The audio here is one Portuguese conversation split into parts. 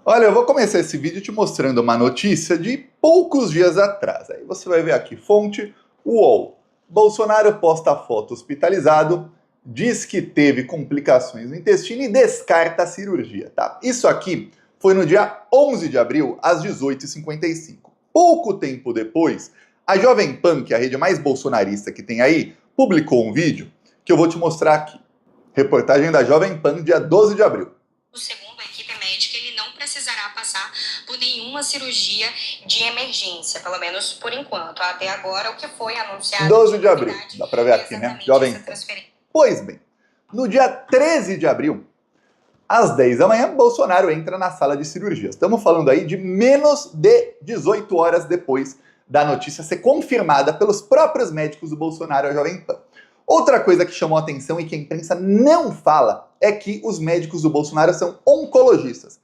Olha, eu vou começar esse vídeo te mostrando uma notícia de poucos dias atrás. Aí você vai ver aqui, fonte UOL. Bolsonaro posta foto hospitalizado, diz que teve complicações no intestino e descarta a cirurgia, tá? Isso aqui foi no dia 11 de abril, às 18h55. Pouco tempo depois, a Jovem Pan, que é a rede mais bolsonarista que tem aí, publicou um vídeo que eu vou te mostrar aqui. Reportagem da Jovem Pan, dia 12 de abril. Segundo a equipe médica, ele não precisará passar por nenhuma cirurgia de emergência, pelo menos por enquanto. Até agora, o que foi anunciado... 12 de abril, dá pra ver aqui, né? Jovem Pan. Pois bem, no dia 13 de abril, às 10 da manhã, Bolsonaro entra na sala de cirurgias. Estamos falando aí de menos de 18 horas depois da notícia ser confirmada pelos próprios médicos do Bolsonaro à Jovem Pan. Outra coisa que chamou a atenção e que a imprensa não fala é que os médicos do Bolsonaro são oncologistas.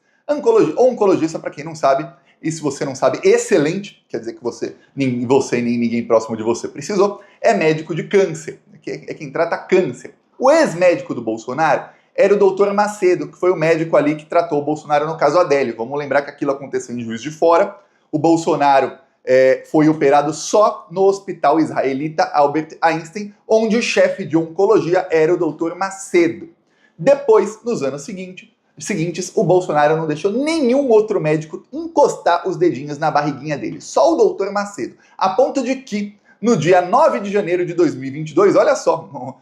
Oncologista, para quem não sabe, e se você não sabe, excelente, quer dizer que nem você nem ninguém próximo de você precisou, é médico de câncer, é quem trata câncer. O ex-médico do Bolsonaro era o doutor Macedo, que foi o médico ali que tratou o Bolsonaro no caso Adélio. Vamos lembrar que aquilo aconteceu em Juiz de Fora. O Bolsonaro foi operado só no hospital israelita Albert Einstein, onde o chefe de oncologia era o doutor Macedo. Depois, nos anos seguintes, o Bolsonaro não deixou nenhum outro médico encostar os dedinhos na barriguinha dele, só o doutor Macedo, a ponto de que, no dia 9 de janeiro de 2022, olha só,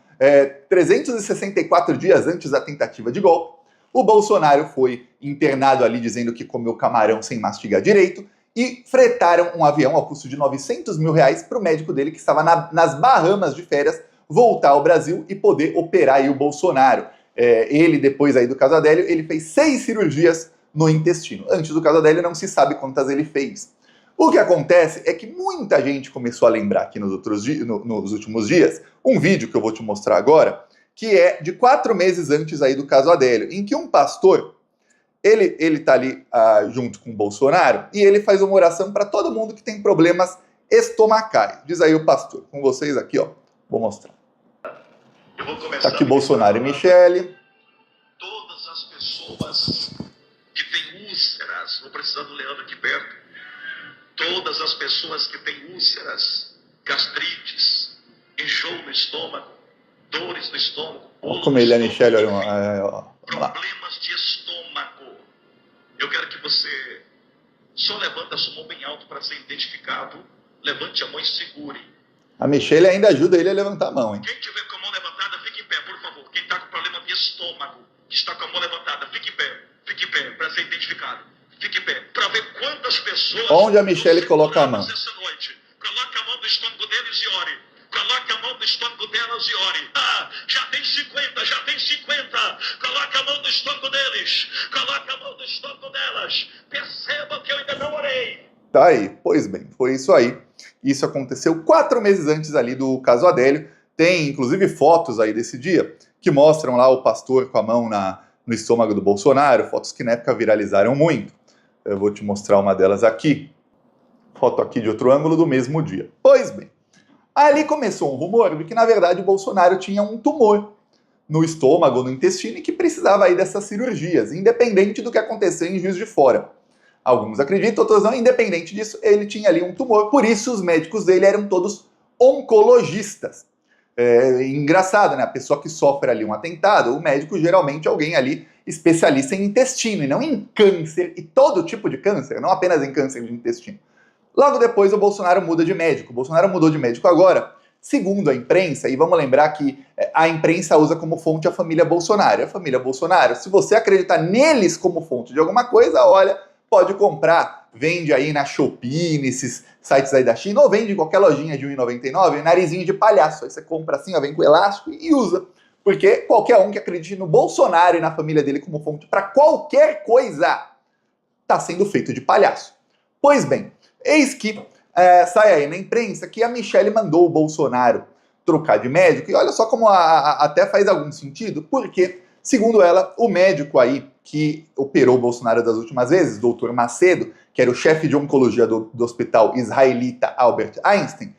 364 dias antes da tentativa de golpe, o Bolsonaro foi internado ali dizendo que comeu camarão sem mastigar direito, e fretaram um avião ao custo de R$900 mil para o médico dele que estava nas Bahamas de férias voltar ao Brasil e poder operar aí o Bolsonaro. Ele, depois aí do caso Adélio, ele fez 6 cirurgias no intestino. Antes do caso Adélio não se sabe quantas ele fez. O que acontece é que muita gente começou a lembrar aqui nos últimos dias um vídeo que eu vou te mostrar agora, que é de 4 meses antes aí do caso Adélio, em que um pastor ele tá ali junto com o Bolsonaro e ele faz uma oração para todo mundo que tem problemas estomacais. Diz aí o pastor, com vocês aqui, ó. Vou mostrar. Eu vou começar tá aqui Bolsonaro e Michele. Todas as pessoas que têm úlceras, vou precisar do Leandro aqui perto. Todas as pessoas que têm úlceras, gastrites, enjoo no estômago, dores no estômago, como ele é Michele, olha, problemas de estômago. Eu quero que você só levante a sua mão bem alto para ser identificado. Levante a mão e segure. A Michele ainda ajuda ele a levantar a mão, hein? Quem tiver com a mão levantada, fique em pé, por favor. Quem está com problema de estômago, que está com a mão levantada, fique em pé, para ser identificado. Fique em pé, para ver quantas pessoas... Onde a Michele coloca a mão? Essa noite. Coloque a mão no estômago deles e ore. Coloque a mão no estômago delas e ore. Já tem 50, já tem 50. Coloque a mão no estômago deles. Coloque a mão no estômago delas. Perceba que eu ainda não orei. Tá aí, pois bem, foi isso aí. Isso aconteceu 4 meses antes ali do caso Adélio. Tem, inclusive, fotos aí desse dia que mostram lá o pastor com a mão no estômago do Bolsonaro. Fotos que na época viralizaram muito. Eu vou te mostrar uma delas aqui. Foto aqui de outro ângulo do mesmo dia. Pois bem. Ali começou um rumor de que, na verdade, o Bolsonaro tinha um tumor no estômago, no intestino, e que precisava aí dessas cirurgias, independente do que aconteceu em Juiz de Fora. Alguns acreditam, outros não. Independente disso, ele tinha ali um tumor, por isso os médicos dele eram todos oncologistas. Engraçado, né? A pessoa que sofre ali um atentado, o médico geralmente é alguém ali especialista em intestino, e não em câncer, e todo tipo de câncer, não apenas em câncer de intestino. Logo depois o Bolsonaro muda de médico. O Bolsonaro mudou de médico agora, segundo a imprensa, e vamos lembrar que a imprensa usa como fonte a família Bolsonaro. A família Bolsonaro, se você acreditar neles como fonte de alguma coisa, olha, pode comprar, vende aí na Shopee, nesses sites aí da China, ou vende em qualquer lojinha de R$1,99, narizinho de palhaço. Aí você compra assim, ó, vem com elástico e usa. Porque qualquer um que acredite no Bolsonaro e na família dele como fonte para qualquer coisa está sendo feito de palhaço. Pois bem, eis que sai aí na imprensa que a Michele mandou o Bolsonaro trocar de médico, e olha só como até faz algum sentido, porque, segundo ela, o médico aí que operou o Bolsonaro das últimas vezes, doutor Macedo, que era o chefe de oncologia do hospital israelita Albert Einstein,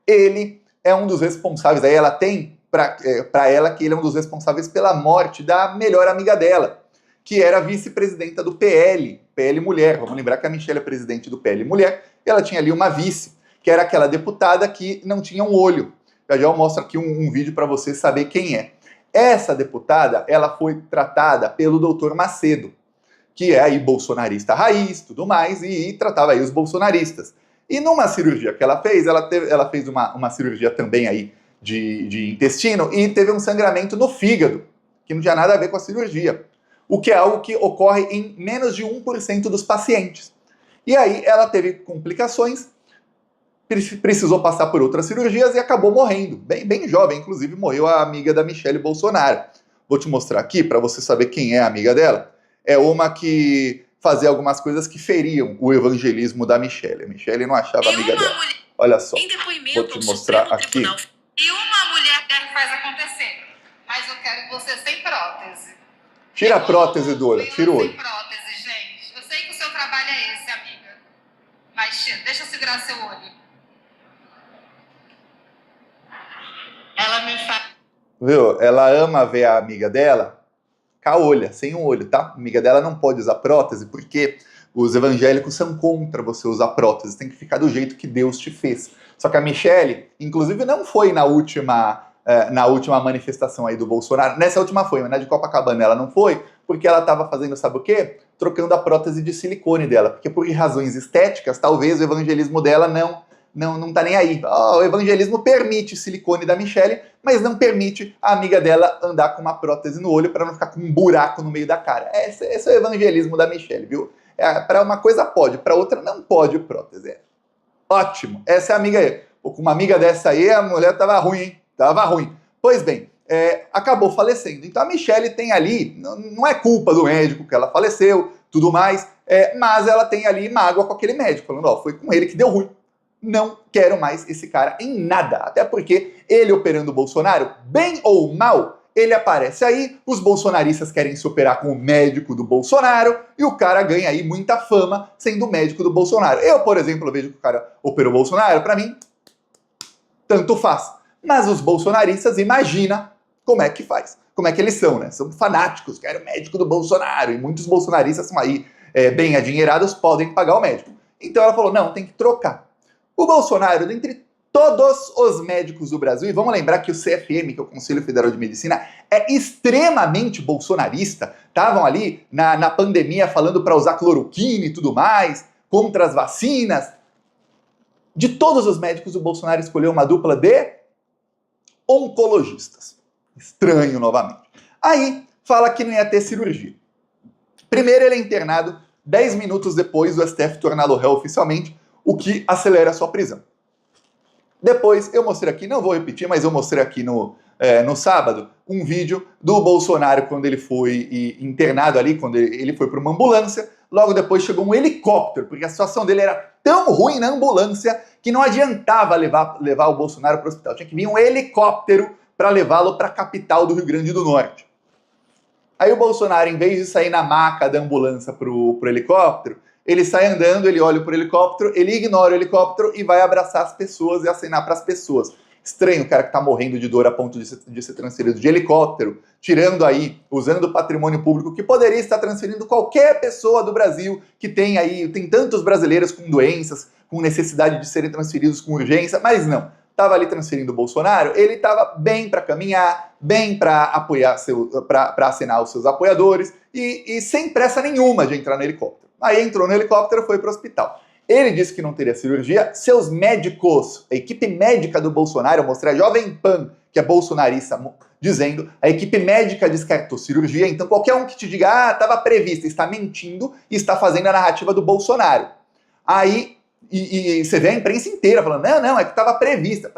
ele é um dos responsáveis, aí ela tem para ela que ele é um dos responsáveis pela morte da melhor amiga dela, que era vice-presidenta do PL Mulher. Vamos lembrar que a Michelle é presidente do PL Mulher, e ela tinha ali uma vice, que era aquela deputada que não tinha um olho. Já eu mostro aqui um vídeo para você saber quem é. Essa deputada, ela foi tratada pelo doutor Macedo, que é aí bolsonarista raiz, tudo mais, e tratava aí os bolsonaristas. E numa cirurgia que ela fez uma cirurgia também aí de intestino e teve um sangramento no fígado, que não tinha nada a ver com a cirurgia. O que é algo que ocorre em menos de 1% dos pacientes. E aí ela teve complicações, precisou passar por outras cirurgias e acabou morrendo. Bem jovem, inclusive morreu a amiga da Michelle Bolsonaro. Vou te mostrar aqui para você saber quem é a amiga dela. É uma que fazia algumas coisas que feriam o evangelismo da Michelle. A Michelle não achava amiga dela. Olha só, vou te mostrar aqui. E uma mulher que faz acontecer, mas eu quero você sem prótese. Tira a prótese do olho, tira o olho. Sem prótese, gente. Eu sei que o seu trabalho é esse, amiga. Mas deixa eu segurar seu olho. Ela me faz... Viu? Ela ama ver a amiga dela caolha, sem um olho, tá? A amiga dela não pode usar prótese porque os evangélicos são contra você usar prótese. Tem que ficar do jeito que Deus te fez. Só que a Michelle, inclusive, não foi na última manifestação aí do Bolsonaro. Nessa última foi, mas na de Copacabana ela não foi, porque ela estava fazendo, sabe o quê? Trocando a prótese de silicone dela. Porque por razões estéticas, talvez o evangelismo dela não tá nem aí. O evangelismo permite silicone da Michelle, mas não permite a amiga dela andar com uma prótese no olho para não ficar com um buraco no meio da cara. Esse é o evangelismo da Michelle, viu? Para uma coisa pode, para outra não pode prótese. Ótimo, essa é a amiga aí. Com uma amiga dessa aí, a mulher tava ruim, hein? Tava ruim. Pois bem, acabou falecendo. Então a Michelle tem ali, não é culpa do médico que ela faleceu, tudo mais, mas ela tem ali mágoa com aquele médico, falando, foi com ele que deu ruim. Não quero mais esse cara em nada. Até porque ele operando o Bolsonaro, bem ou mal, ele aparece aí, os bolsonaristas querem se operar com o médico do Bolsonaro e o cara ganha aí muita fama sendo o médico do Bolsonaro. Eu, por exemplo, vejo que o cara operou o Bolsonaro, pra mim, tanto faz. Mas os bolsonaristas, imagina como é que faz. Como é que eles são, né? São fanáticos, querem o médico do Bolsonaro. E muitos bolsonaristas são aí bem adinheirados, podem pagar o médico. Então ela falou, não, tem que trocar. O Bolsonaro, dentre todos os médicos do Brasil, e vamos lembrar que o CFM, que é o Conselho Federal de Medicina, é extremamente bolsonarista, estavam ali na pandemia falando para usar cloroquina e tudo mais, contra as vacinas. De todos os médicos, o Bolsonaro escolheu uma dupla de oncologistas. Estranho novamente. Aí, fala que não ia ter cirurgia. Primeiro ele é internado, 10 minutos depois do STF torná-lo réu oficialmente, o que acelera a sua prisão. Depois, eu mostrei aqui, não vou repetir, mas eu mostrei aqui no sábado, um vídeo do Bolsonaro quando ele foi internado ali, quando ele foi para uma ambulância, logo depois chegou um helicóptero, porque a situação dele era tão ruim na ambulância que não adiantava levar o Bolsonaro para o hospital. Tinha que vir um helicóptero para levá-lo para a capital do Rio Grande do Norte. Aí o Bolsonaro, em vez de sair na maca da ambulância pro helicóptero, ele sai andando, ele olha pro helicóptero, ele ignora o helicóptero e vai abraçar as pessoas e acenar para as pessoas. Estranho o cara que tá morrendo de dor a ponto de ser transferido de helicóptero, tirando aí, usando o patrimônio público que poderia estar transferindo qualquer pessoa do Brasil que tem aí, tem tantos brasileiros com doenças, com necessidade de serem transferidos com urgência, mas não. Tava ali transferindo o Bolsonaro, ele tava bem para caminhar, bem para apoiar, para acenar os seus apoiadores e sem pressa nenhuma de entrar no helicóptero. Aí entrou no helicóptero e foi para o hospital. Ele disse que não teria cirurgia, seus médicos, a equipe médica do Bolsonaro, eu mostrei a Jovem Pan, que é bolsonarista, dizendo, a equipe médica descartou cirurgia, então qualquer um que te diga, estava prevista, está mentindo e está fazendo a narrativa do Bolsonaro. Aí, e você vê a imprensa inteira falando, não, é que estava prevista.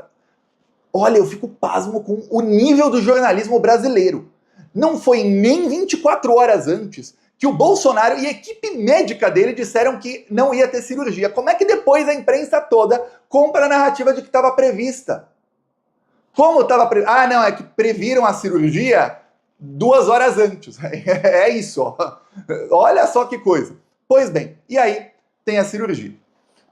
Olha, eu fico pasmo com o nível do jornalismo brasileiro. Não foi nem 24 horas antes que o Bolsonaro e a equipe médica dele disseram que não ia ter cirurgia. Como é que depois a imprensa toda compra a narrativa de que estava prevista? Como estava previsto? Não, é que previram a cirurgia 2 horas antes. É isso, ó. Olha só que coisa. Pois bem, e aí tem a cirurgia.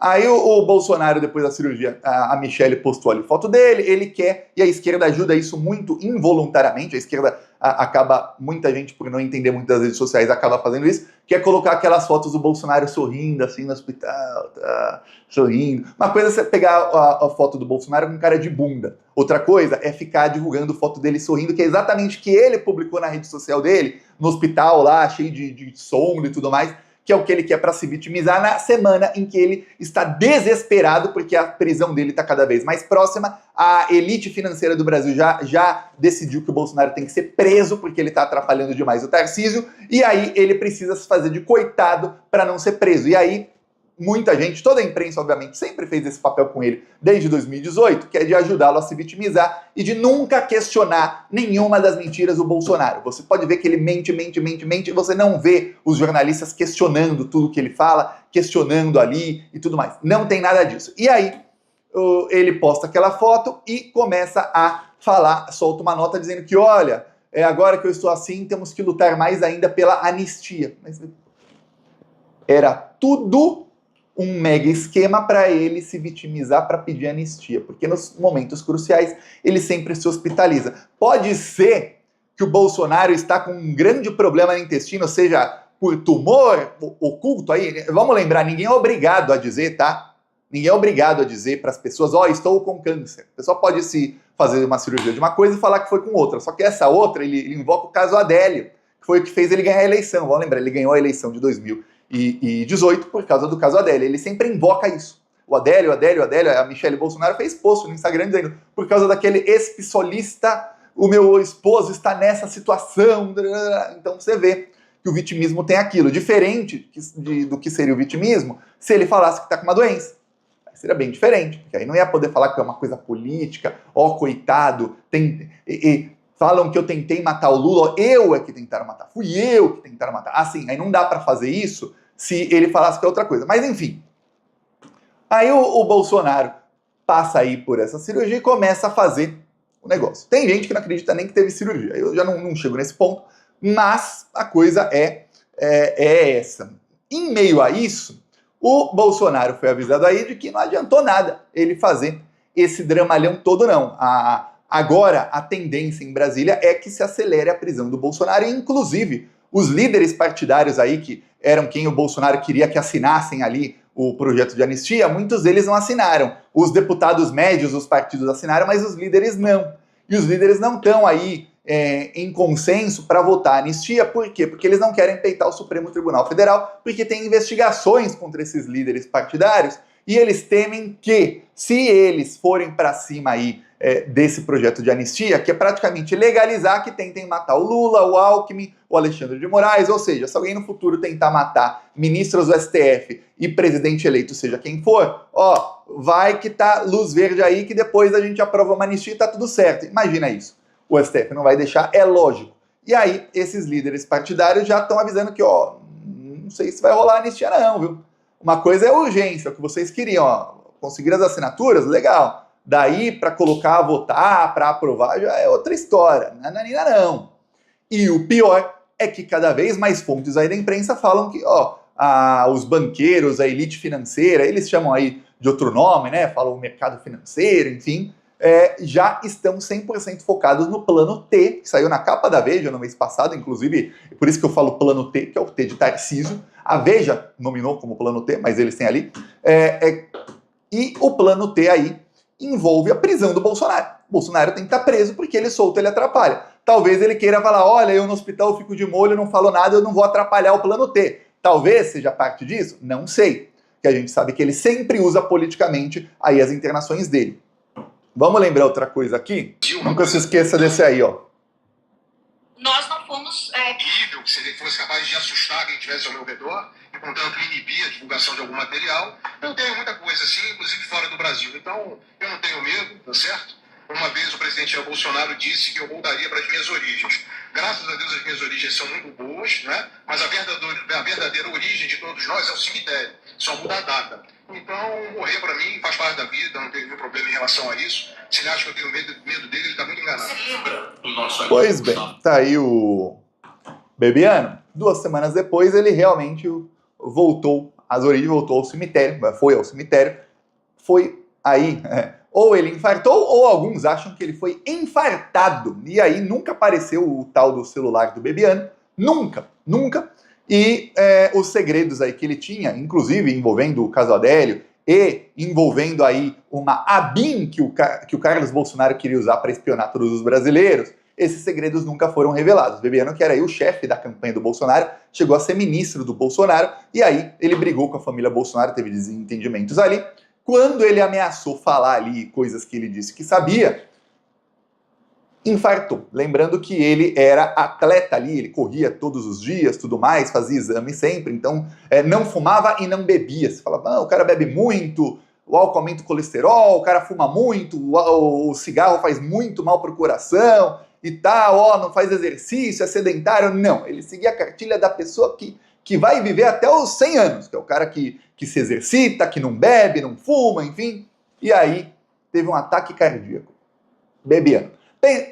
Aí o Bolsonaro, depois da cirurgia, a Michelle postou ali foto dele, ele quer, e a esquerda ajuda isso muito involuntariamente, a esquerda acaba, muita gente por não entender muito das redes sociais, acaba fazendo isso, que é colocar aquelas fotos do Bolsonaro sorrindo, assim, no hospital, tá, sorrindo. Uma coisa é você pegar a foto do Bolsonaro com cara de bunda, outra coisa é ficar divulgando foto dele sorrindo, que é exatamente o que ele publicou na rede social dele, no hospital lá, cheio de sonda e tudo mais, que é o que ele quer para se vitimizar na semana em que ele está desesperado porque a prisão dele está cada vez mais próxima. A elite financeira do Brasil já decidiu que o Bolsonaro tem que ser preso porque ele está atrapalhando demais o Tarcísio, e aí ele precisa se fazer de coitado para não ser preso. E aí muita gente, toda a imprensa, obviamente, sempre fez esse papel com ele desde 2018, que é de ajudá-lo a se vitimizar e de nunca questionar nenhuma das mentiras do Bolsonaro. Você pode ver que ele mente, e você não vê os jornalistas questionando tudo que ele fala, questionando ali e tudo mais. Não tem nada disso. E aí, ele posta aquela foto e começa a falar, solta uma nota dizendo que, olha, agora que eu estou assim, temos que lutar mais ainda pela anistia. Mas era tudo um mega esquema para ele se vitimizar, para pedir anistia, porque nos momentos cruciais ele sempre se hospitaliza. Pode ser que o Bolsonaro está com um grande problema no intestino, seja por tumor oculto aí. Vamos lembrar, ninguém é obrigado a dizer, tá? Ninguém é obrigado a dizer para as pessoas, estou com câncer. A pessoa pode se fazer uma cirurgia de uma coisa e falar que foi com outra, só que essa outra, ele invoca o caso Adélio, que foi o que fez ele ganhar a eleição. Vamos lembrar, ele ganhou a eleição de 2018 por causa do caso Adélio. Ele sempre invoca isso. O Adélio, a Michelle Bolsonaro fez post no Instagram dizendo, por causa daquele ex-pissolista, o meu esposo está nessa situação. Então você vê que o vitimismo tem aquilo. Diferente do que seria o vitimismo se ele falasse que está com uma doença. Aí seria bem diferente, porque aí não ia poder falar que é uma coisa política, coitado, falam que eu tentei matar o Lula, eu é que tentaram matar, fui eu que tentaram matar. Assim, aí não dá para fazer isso se ele falasse que é outra coisa. Mas enfim, aí o Bolsonaro passa aí por essa cirurgia e começa a fazer o negócio. Tem gente que não acredita nem que teve cirurgia, eu já não chego nesse ponto, mas a coisa é essa. Em meio a isso, o Bolsonaro foi avisado aí de que não adiantou nada ele fazer esse dramalhão todo não. Agora, a tendência em Brasília é que se acelere a prisão do Bolsonaro, e inclusive os líderes partidários aí, que eram quem o Bolsonaro queria que assinassem ali o projeto de anistia, muitos deles não assinaram. Os deputados médios dos partidos assinaram, mas os líderes não. E os líderes não estão aí em consenso para votar a anistia. Por quê? Porque eles não querem peitar o Supremo Tribunal Federal, porque tem investigações contra esses líderes partidários, e eles temem que, se eles forem para cima aí desse projeto de anistia, que é praticamente legalizar que tentem matar o Lula, o Alckmin, o Alexandre de Moraes, ou seja, se alguém no futuro tentar matar ministros do STF e presidente eleito, seja quem for, vai que tá luz verde aí, que depois a gente aprova uma anistia e tá tudo certo. Imagina isso. O STF não vai deixar, é lógico. E aí, esses líderes partidários já estão avisando que, não sei se vai rolar anistia não, viu? Uma coisa é a urgência, o que vocês queriam, conseguir as assinaturas, legal. Daí, para colocar, votar, para aprovar, já é outra história. Nananina não. E o pior é que cada vez mais fontes aí da imprensa falam que, os banqueiros, a elite financeira, eles chamam aí de outro nome, né? Falam o mercado financeiro, enfim, já estão 100% focados no plano T, que saiu na capa da Veja no mês passado, inclusive, por isso que eu falo plano T, que é o T de Tarcísio. A Veja nominou como plano T, mas eles têm ali. E o plano T aí envolve a prisão do Bolsonaro. O Bolsonaro tem que estar preso porque ele solto, ele atrapalha. Talvez ele queira falar, olha, eu no hospital eu fico de molho, eu não falo nada, eu não vou atrapalhar o plano T. Talvez seja parte disso? Não sei. Que a gente sabe que ele sempre usa politicamente aí as internações dele. Vamos lembrar outra coisa aqui? Nunca se esqueça desse aí, Nós não fomos... Horrível, que se ele fosse capaz de assustar quem estivesse ao meu redor, e portanto inibir a divulgação de algum material. Eu tenho muita coisa assim, inclusive fora do Brasil. Então, eu não tenho medo, tá certo? Uma vez o presidente Jair Bolsonaro disse que eu voltaria para as minhas origens. Graças a Deus as minhas origens são muito boas, né? Mas a verdadeira origem de todos nós é o cemitério. Só muda a data. Então, morrer para mim faz parte da vida, não tenho nenhum problema em relação a isso. Se ele acha que eu tenho medo dele, ele está muito enganado. Você lembra do nosso... Pois bem, tá aí o Bebiano. 2 semanas depois, ele realmente voltou Azzorini voltou ao cemitério, foi ao cemitério, foi aí, ou ele infartou, ou alguns acham que ele foi infartado, e aí nunca apareceu o tal do celular do Bebiano, nunca, e os segredos aí que ele tinha, inclusive envolvendo o caso Adélio, e envolvendo aí uma ABIN que o Carlos Bolsonaro queria usar para espionar todos os brasileiros, esses segredos nunca foram revelados. Bebiano, que era aí o chefe da campanha do Bolsonaro, chegou a ser ministro do Bolsonaro, e aí ele brigou com a família Bolsonaro, teve desentendimentos ali. Quando ele ameaçou falar ali coisas que ele disse que sabia, infartou. Lembrando que ele era atleta ali, ele corria todos os dias, tudo mais, fazia exame sempre, então não fumava e não bebia. Você fala, não, o cara bebe muito, o álcool aumenta o colesterol, o cara fuma muito, o cigarro faz muito mal pro coração e tal, não faz exercício, é sedentário. Não, ele seguia a cartilha da pessoa que vai viver até os 100 anos, que é o cara que se exercita, que não bebe, não fuma, enfim. E aí teve um ataque cardíaco. Bebiano.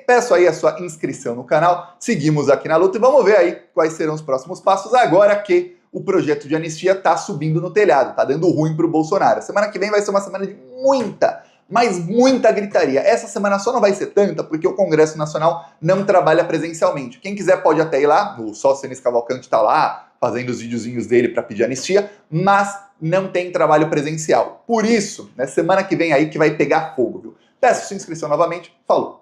Peço aí a sua inscrição no canal, seguimos aqui na luta e vamos ver aí quais serão os próximos passos agora que o projeto de anistia tá subindo no telhado, tá dando ruim pro Bolsonaro. Semana que vem vai ser uma semana de muita, mas muita gritaria. Essa semana só não vai ser tanta porque o Congresso Nacional não trabalha presencialmente. Quem quiser pode até ir lá, o Sóstenes Cavalcante tá lá fazendo os videozinhos dele para pedir anistia, mas não tem trabalho presencial. Por isso, semana que vem aí que vai pegar fogo, viu? Peço sua inscrição novamente, falou!